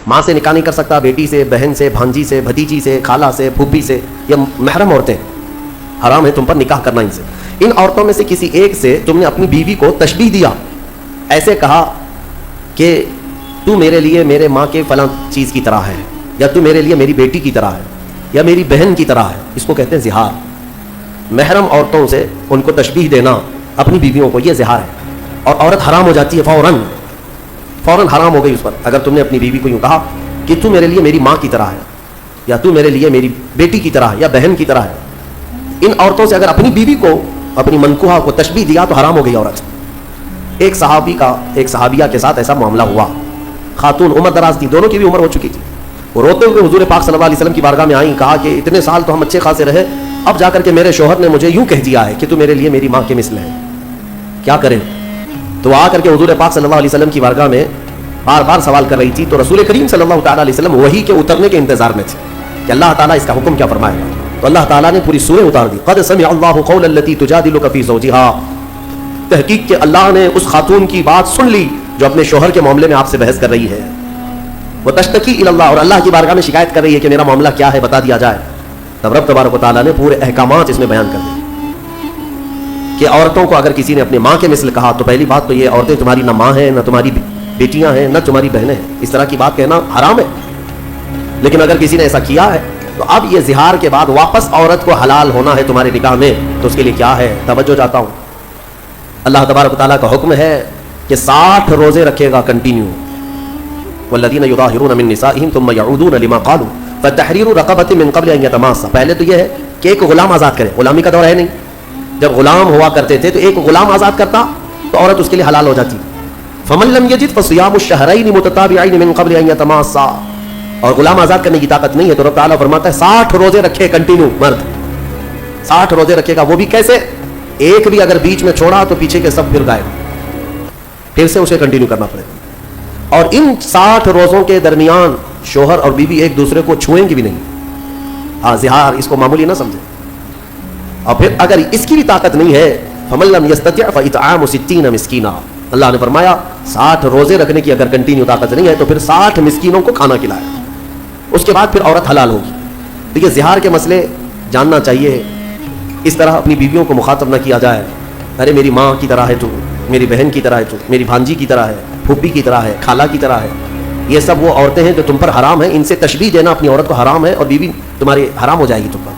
ماں سے نکاح نہیں کر سکتا، بیٹی سے، بہن سے، بھانجی سے، بھتیجی سے، خالہ سے، پھوپھی سے، یہ محرم عورتیں حرام ہے تم پر نکاح کرنا ان سے. ان عورتوں میں سے کسی ایک سے تم نے اپنی بیوی کو تشبیہ دیا، ایسے کہا کہ تو میرے لیے میرے ماں کے فلاں چیز کی طرح ہے، یا تو میرے لیے میری بیٹی کی طرح ہے، یا میری بہن کی طرح ہے، اس کو کہتے ہیں زہار. محرم عورتوں سے ان کو تشبیہ دینا اپنی بیویوں کو، یہ زہار ہے. اور عورت حرام ہو جاتی ہے فوراً حرام ہو گئی اس پر اگر تم نے اپنی بیوی کو یوں کہا کہ تو میرے لیے میری ماں کی طرح ہے، یا تو میرے لیے میری بیٹی کی طرح ہے، یا بہن کی طرح ہے. ان عورتوں سے اگر اپنی بیوی کو، اپنی منکوحہ کو تشبیہ دیا تو حرام ہو گئی عورت. ایک صحابیہ کے ساتھ ایسا معاملہ ہوا. خاتون عمر دراز تھی، دونوں کی بھی عمر ہو چکی تھی. وہ روتے ہوئے حضور پاک صلی اللہ علیہ وسلم کی بارگاہ میں آئیں، کہا کہ اتنے سال تو ہم اچھے خاصے رہے، اب جا کر کے میرے شوہر نے مجھے یوں کہہ دیا ہے کہ تو میرے لیے میری ماں کے مثل ہے، کیا کریں؟ تو آ کر کے حضور پاک صلی اللہ علیہ وسلم کی بارگاہ میں بار بار سوال کر رہی تھی. تو رسول کریم صلی اللہ تعالیٰ علیہ وسلم وحی کے اترنے کے انتظار میں تھے کہ اللہ تعالیٰ اس کا حکم کیا فرمائے گا. تو اللہ تعالیٰ نے پوری سورہ اتار دی. قد سمع اللہ قول التی تجادلک فی زوجها، تحقیق کہ اللہ نے اس خاتون کی بات سن لی جو اپنے شوہر کے معاملے میں آپ سے بحث کر رہی ہے. وتشتکی الی اللہ، اور اللہ کی بارگاہ میں شکایت کر رہی ہے کہ میرا معاملہ کیا ہے، بتا دیا جائے. تب رب تبارک و تعالیٰ نے پورے احکامات اس میں بیان کر دیے کہ عورتوں کو اگر کسی نے اپنے ماں کے مثل کہا تو پہلی بات تو یہ عورتیں تمہاری نہ ماں ہیں، نہ تمہاری بیٹیاں ہیں، نہ تمہاری بہنیں ہیں. اس طرح کی بات کہنا حرام ہے. لیکن اگر کسی نے ایسا کیا ہے تو اب یہ زہار کے بعد واپس عورت کو حلال ہونا ہے تمہارے نکاح میں، تو اس کے لیے کیا ہے؟ توجہ چاہتا ہوں. اللہ تبارک و تعالیٰ کا حکم ہے کہ 60 روزے رکھے گا کنٹینیو. والذین یظاہرون من نسائہم ثم یعودون لما قالوا فتحریر رقبۃ من قبل ان یتماسا. پہلے تو یہ ہے کہ ایک غلام آزاد کرے. غلامی کا دور ہے نہیں. جب غلام ہوا کرتے تھے تو ایک غلام آزاد کرتا تو عورت اس کے لیے حلال ہو جاتی. فمن لم یجد فصیام الشہرین متتابعین من قبل ان یتماسا. اور غلام آزاد کرنے کی طاقت نہیں ہے تو رب تعالیٰ فرماتا ہے 60 روزے رکھے کنٹینیو. مرد 60 روزے رکھے گا، وہ بھی کیسے؟ ایک بھی اگر بیچ میں چھوڑا تو پیچھے کے سب پھر گائے، پھر سے اسے کنٹینیو کرنا پڑے گا. اور ان 60 روزوں کے درمیان شوہر اور بیوی ایک دوسرے کو چھوئیں گے بھی نہیں. ہاں زہار اس کو معمولی نہ سمجھے. اور پھر اگر اس کی بھی طاقت نہیں ہے فمن لم یستطع فاطعام 60 مسکینا. اللہ نے فرمایا 60 روزے رکھنے کی اگر کنٹینیو طاقت نہیں ہے تو پھر 60 مسکینوں کو کھانا کھلایا. اس کے بعد پھر عورت حلال ہوگی. تو یہ زہار کے مسئلے جاننا چاہیے. اس طرح اپنی بیویوں کو مخاطب نہ کیا جائے. ارے میری ماں کی طرح ہے تو، میری بہن کی طرح ہے تو، میری بھانجی کی طرح ہے، پھوپھی کی طرح ہے، خالہ کی طرح ہے. یہ سب وہ عورتیں ہیں جو تم پر حرام ہیں. ان سے تشبیہ دینا اپنی عورت کو حرام ہے، اور بیوی تمہاری حرام ہو جائے گی تم پر.